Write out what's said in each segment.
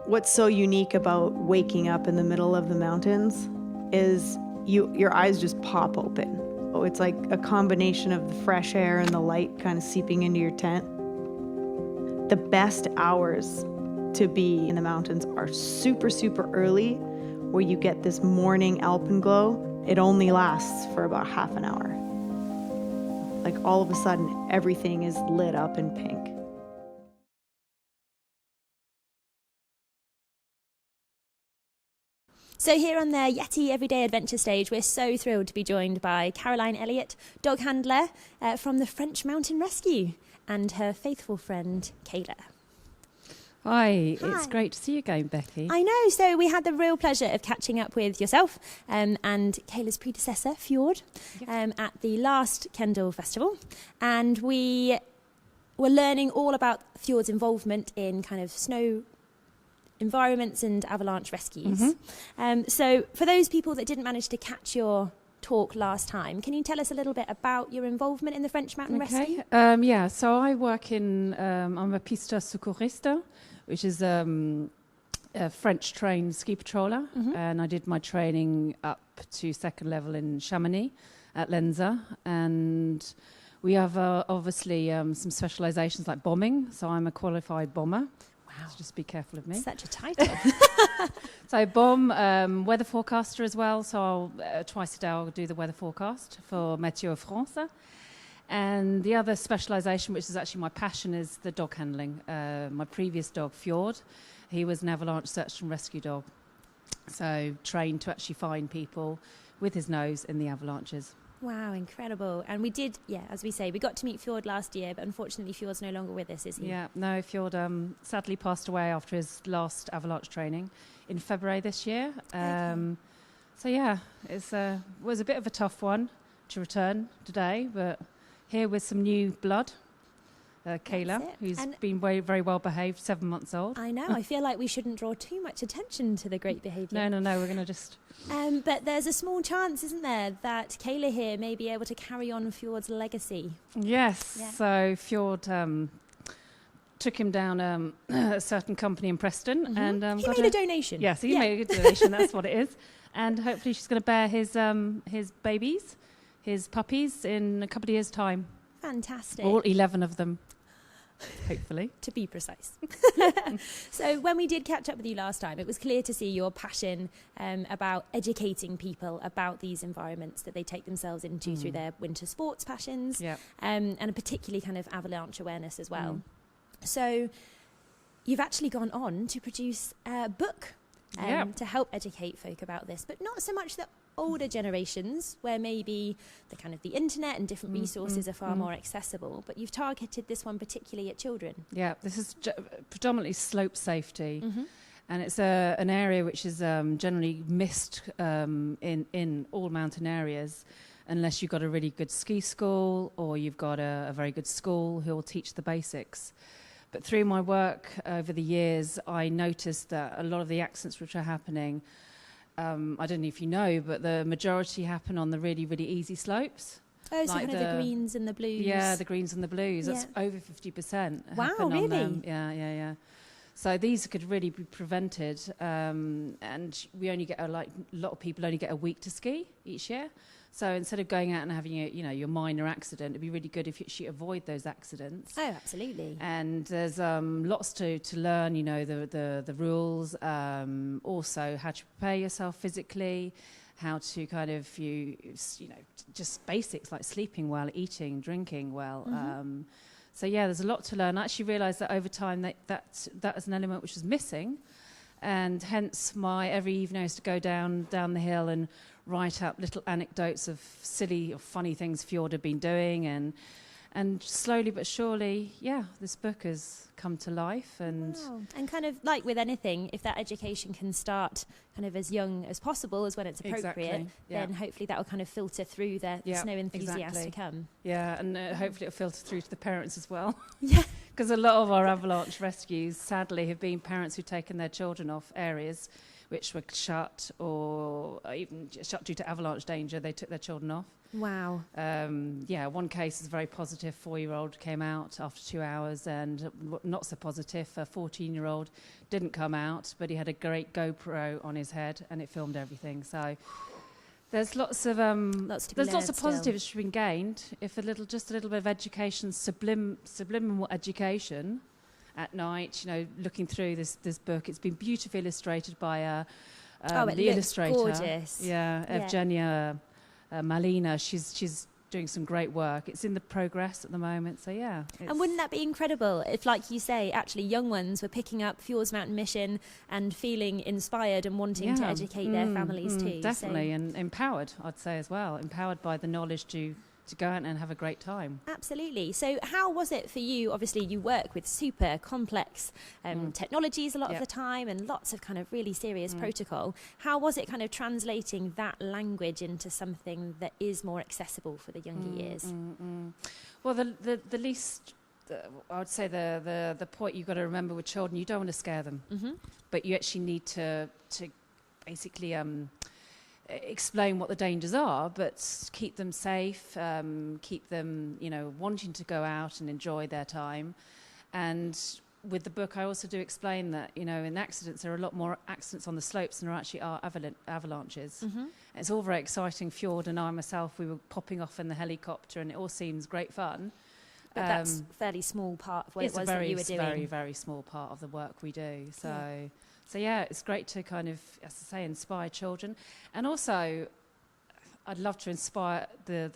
What's so unique about waking up in the middle of the mountains is your eyes just pop open. It's like a combination of the fresh air and the light kind of seeping into your tent. The best hours to be in the mountains are super, super early, where you get this morning alpenglow. It only lasts for about half an hour. Like all of a sudden, everything is lit up in pink. So here on the Yeti Everyday Adventure Stage, we're so thrilled to be joined by Caroline Elliott, dog handler from the French Mountain Rescue, and her faithful friend, Kayla. Hi, it's great to see you again, Becky. I know, so we had the real pleasure of catching up with yourself and Kayla's predecessor, Fjord, at the last Kendal Festival. And we were learning all about Fjord's involvement in kind of snow environments and avalanche rescues. So for those people that didn't manage to catch your talk last time, can you tell us a little bit about your involvement in the French Mountain Rescue? Yeah, so I work I'm a pista secourista, which is a French trained ski patroller, and I did my training up to second level in Chamonix at Lenza, and we have obviously some specializations like bombing, so I'm a qualified bomber. Wow. So just be careful of me. Such a title. So I bomb, weather forecaster as well. So I'll, twice a day I'll do the weather forecast for Météo France. And the other specialisation, which is actually my passion, is the dog handling. My previous dog, Fjord, he was an avalanche search and rescue dog. So trained to actually find people with his nose in the avalanches. Wow, incredible. And we did, as we say, we got to meet Fjord last year, but unfortunately Fjord's no longer with us, is he? Yeah, no, Fjord sadly passed away after his last avalanche training in February this year. So yeah, it was a bit of a tough one to return today, but here with some new blood. Kayla, who's been very well behaved, 7 months old. I know. I feel like we shouldn't draw too much attention to the great behaviour. No. We're going to just... But there's a small chance, isn't there, that Kayla here may be able to carry on Fjord's legacy. Yes. Yeah. So Fjord took him down a certain company in Preston. And he made a donation. Yes, he made a donation. That's what it is. And hopefully she's going to bear his babies, his puppies, in a couple of years' time. Fantastic. All 11 of them. Hopefully. To be precise. So when we did catch up with you last time, it was clear to see your passion about educating people about these environments that they take themselves into through their winter sports passions, and a particularly kind of avalanche awareness as well. So you've actually gone on to produce a book to help educate folk about this, but not so much the older generations where maybe the internet and different resources are far more accessible, but you've targeted this one particularly at children. Yeah, this is predominantly slope safety, and it's an area which is generally missed in all mountain areas unless you've got a really good ski school or you've got a very good school who will teach the basics. But through my work over the years, I noticed that a lot of the accidents which are happening, I don't know if you know, but the majority happen on the really, really easy slopes. Oh, so like kind of the greens and the blues. Yeah, the greens and the blues. That's over 50%. Wow, happen really? On them. Yeah. So these could really be prevented, and we only get a lot of people only get a week to ski each year. So instead of going out and having your minor accident, it'd be really good if you actually avoid those accidents. Oh, absolutely. And there's lots to learn. The rules, also how to prepare yourself physically, how to kind of just basics like sleeping well, eating, drinking well. So there's a lot to learn. I actually realised that over time that was an element which was missing, and hence every evening I used to go down the hill and write up little anecdotes of silly or funny things Fjord had been doing, and And slowly but surely, this book has come to life. And wow. And kind of like with anything, if that education can start kind of as young as possible, as when it's appropriate, then hopefully that will kind of filter through the snow enthusiasts to come. Yeah, and hopefully it'll filter through to the parents as well. Yeah. Because a lot of our avalanche rescues, sadly, have been parents who've taken their children off areas which were shut or even shut due to avalanche danger. They took their children off. Wow. One case is very positive. 4-year-old came out after 2 hours, and not so positive. A 14-year-old didn't come out, but he had a great GoPro on his head, and it filmed everything. So there's lots of positives which have been gained. If just a little bit of education, subliminal education at night. Looking through this book, it's been beautifully illustrated by the illustrator. Gorgeous. Evgenia Malina. She's doing some great work. It's in the progress at the moment, so and wouldn't that be incredible if, like you say, actually young ones were picking up Fjords Mountain Mission and feeling inspired and wanting to educate their families too? Definitely, and empowered, I'd say as well. Empowered by the knowledge to go out and have a great time. Absolutely. So how was it for you? Obviously you work with super complex technologies a lot of the time, and lots of kind of really serious protocol. How was it kind of translating that language into something that is more accessible for the younger years? Well, the least, I would say the point you've got to remember with children, you don't want to scare them, but you actually need to basically explain what the dangers are, but keep them safe, keep them, wanting to go out and enjoy their time. And with the book, I also do explain that, in accidents, there are a lot more accidents on the slopes than there actually are avalanches. It's all very exciting. Fjord and I myself, we were popping off in the helicopter, and it all seems great fun. But that's a fairly small part of what it was that you were doing. It's a very, very small part of the work we do. So it's great to kind of, as I say, inspire children. And also, I'd love to inspire the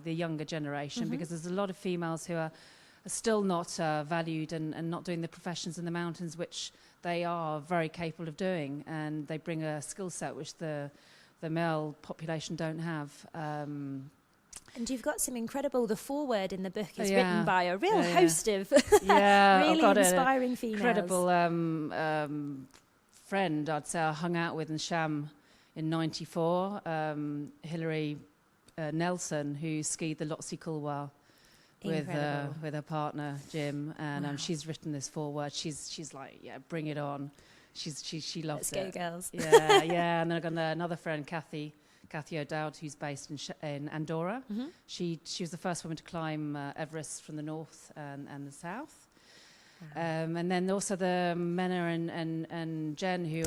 younger generation, because there's a lot of females who are still not valued and not doing the professions in the mountains, which they are very capable of doing. And they bring a skill set which the male population don't have. And you've got some the foreword in the book is written by a real host of really inspiring females. Incredible friend, I'd say, I hung out with in Sham in '94, Hilary Nelson, who skied the Lhotse Kulwa with her partner Jim, and she's written this foreword. She's like, bring it on. She loves it. Let's go, girls. And then I've got another friend, Kathy O'Dowd, who's based in Andorra. She was the first woman to climb Everest from the north and the south. And then also the Mena and Jen, who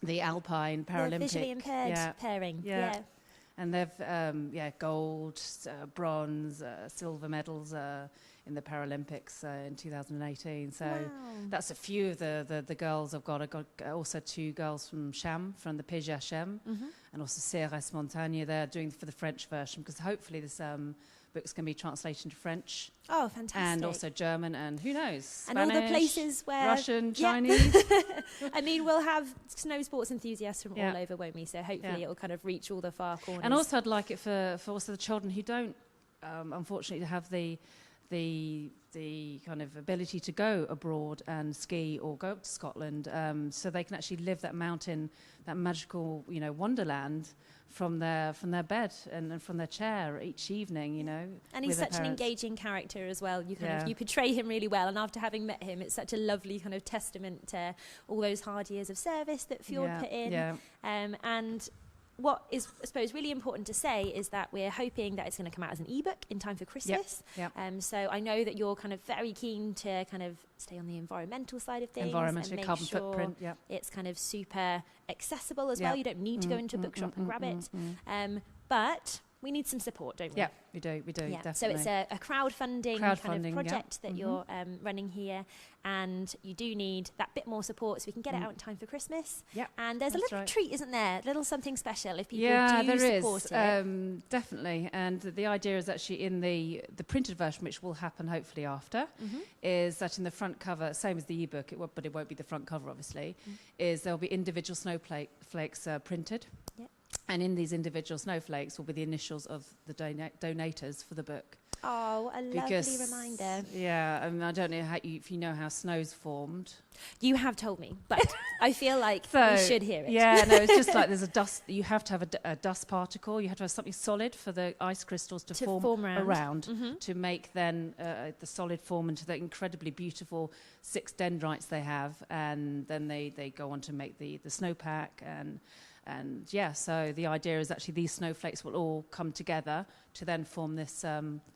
the Alpine Paralympic, the visually impaired pairing. And they've gold, bronze, silver medals in the Paralympics in 2018. So that's a few of the girls I've got. I've got also 2 girls from Cham, from the Pays Chem, and also CRS Montagne. They're doing for the French version, because hopefully this book's going to be translated into French. Oh, fantastic. And also German, and who knows, Spanish, and all the places where... Russian, Chinese. I mean, we'll have snow sports enthusiasts from all over, won't we? So hopefully it'll kind of reach all the far corners. And also I'd like it for also the children who don't, unfortunately, have the kind of ability to go abroad and ski or go up to Scotland, so they can actually live that mountain, that magical, wonderland from their bed and from their chair each evening, And he's such an engaging character as well. You portray him really well, and after having met him, it's such a lovely kind of testament to all those hard years of service that Fjord put in. And what is, I suppose, really important to say is that we're hoping that it's going to come out as an ebook in time for Christmas. So I know that you're kind of very keen to kind of stay on the environmental side of things, and make carbon sure footprint. It's kind of super accessible as well. You don't need to go into a bookshop and grab it. But we need some support, don't we? Yeah, we do, definitely. So it's a crowdfunding kind of project that you're running here, and you do need that bit more support so we can get it out in time for Christmas. And there's a little treat, isn't there? A little something special if people do support it. Definitely. And the idea is actually in the printed version, which will happen hopefully after, is that in the front cover, same as the ebook, but it won't be the front cover, obviously, is there'll be individual snowflakes printed. And in these individual snowflakes will be the initials of the donators for the book. Oh, what a lovely reminder. Yeah, I mean, I don't know if you know how snow's formed. You have told me, but I feel like we should hear it. Yeah, no, it's just like there's a dust. You have to have a dust particle. You have to have something solid for the ice crystals to form around to make then the solid form into the incredibly beautiful 6 dendrites they have, and then they go on to make the snowpack and yeah, so the idea is actually these snowflakes will all come together to then form this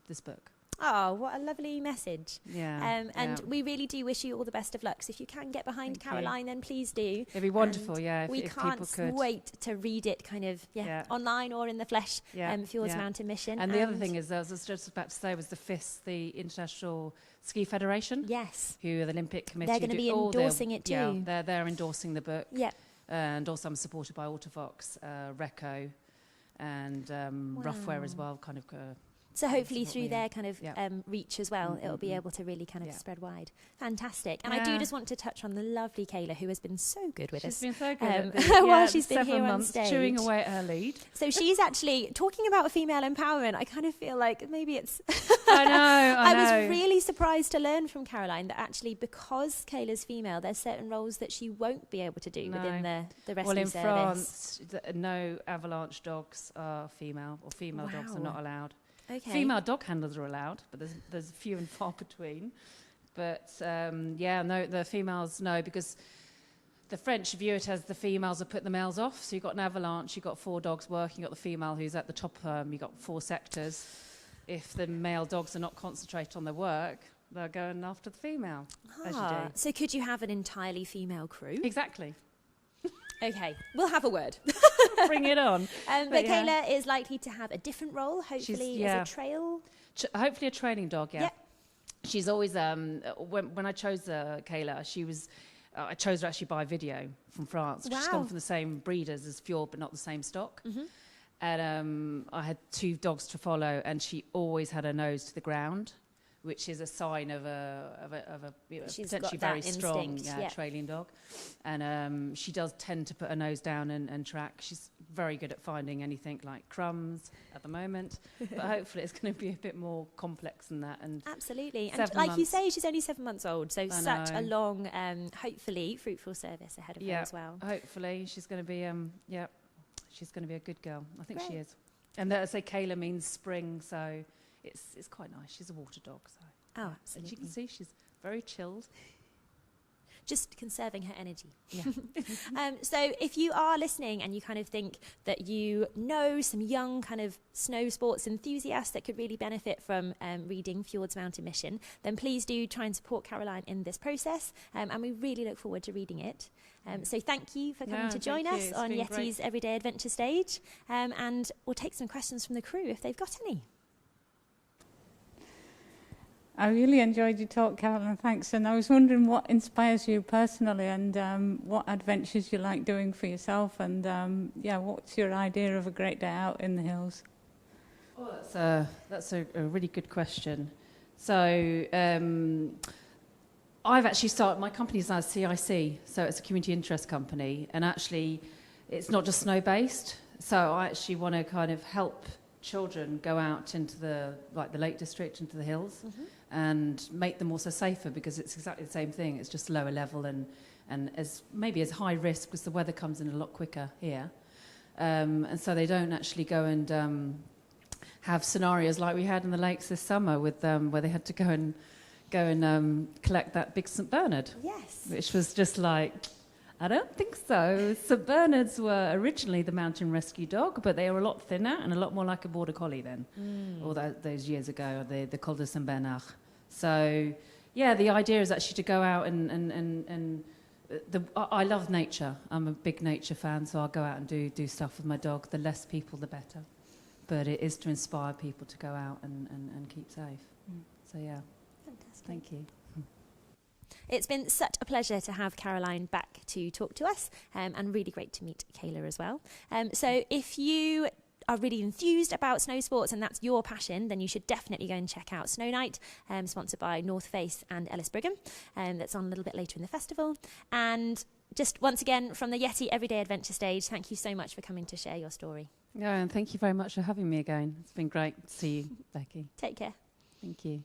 this book. Oh, what a lovely message. Yeah. And we really do wish you all the best of luck. So if you can get behind Caroline, then please do. It'd be wonderful, if people could. We can't wait to read it kind of online or in the flesh, Fjords Mountain Mission. And the other thing is, I was just about to say, was the FIS, the International Ski Federation. Yes. Who are the Olympic Committee. They're going to be endorsing it too. Yeah, they're endorsing the book. Yeah. And also I'm supported by Autovox, Reco, and Roughwear as well, kind of. So hopefully through their kind of reach as well, it'll be able to really kind of spread wide. Fantastic. And I do just want to touch on the lovely Kayla, who has been so good with us. She's been so good while she's been here on stage. Chewing away at her lead. So she's actually, talking about female empowerment, I kind of feel like maybe it's... I know. I was really surprised to learn from Caroline that actually because Kayla's female, there's certain roles that she won't be able to do within the rescue service. Well, in France, no avalanche dogs are female, or female dogs are not allowed. Okay. Female dog handlers are allowed, but there's few and far between. But the females no, because the French view it as the females have put the males off. So you've got an avalanche, you've got 4 dogs working, you've got the female who's at the top, you've got 4 sectors. If the male dogs are not concentrated on their work, they're going after the female, as you do. So could you have an entirely female crew? Exactly. Okay, we'll have a word. Bring it on. But Kayla is likely to have a different role, hopefully as a trail. Hopefully a training dog, yeah. She's always, when I chose Kayla, I chose her actually by video from France. Wow. She's come from the same breeders as Fjord, but not the same stock. Mm-hmm. And I had 2 dogs to follow, and she always had her nose to the ground, which is a sign of a potentially very strong trailing dog. And she does tend to put her nose down and track. She's very good at finding anything like crumbs at the moment, but hopefully it's going to be a bit more complex than that. And absolutely. And like you say, she's only 7 months old, so such a long, hopefully fruitful service ahead of her as well. Hopefully she's going to be, she's going to be a good girl. I think she is. And I say Kayla means spring, so it's quite nice. She's a water dog, so. Oh, absolutely. And you can see she's very chilled. Just conserving her energy. Yeah. So if you are listening and you kind of think that you know some young kind of snow sports enthusiasts that could really benefit from reading Fjords Mountain Mission, then please do try and support Caroline in this process. And we really look forward to reading it. So thank you for coming to join us on Yeti's Everyday Adventure Stage. And we'll take some questions from the crew if they've got any. I really enjoyed your talk, Caroline, thanks. And I was wondering what inspires you personally and what adventures you like doing for yourself and, what's your idea of a great day out in the hills? Oh, that's a really good question. So I've actually started, my company's now CIC, so it's a community interest company, and actually it's not just snow-based, so I actually want to kind of help children go out into the Lake District, into the hills, and make them also safer, because it's exactly the same thing. It's just lower level and as high risk because the weather comes in a lot quicker here, and so they don't actually go and have scenarios like we had in the lakes this summer with where they had to go and collect that big St Bernard. Yes, which was just like, I don't think so. St Bernards were originally the mountain rescue dog, but they were a lot thinner and a lot more like a border collie then, all those years ago, the Col de Saint Bernard. So, the idea is actually to go out and I love nature. I'm a big nature fan, so I'll go out and do stuff with my dog. The less people, the better. But it is to inspire people to go out and keep safe. So, Fantastic. Thank you. It's been such a pleasure to have Caroline back to talk to us, and really great to meet Kayla as well. So if you are really enthused about snow sports and that's your passion, then you should definitely go and check out Snow Night, sponsored by North Face and Ellis Brigham. That's on a little bit later in the festival. And just once again from the Yeti Everyday Adventure Stage, thank you so much for coming to share your story. Yeah, and thank you very much for having me again. It's been great to see you, Becky. Take care. Thank you.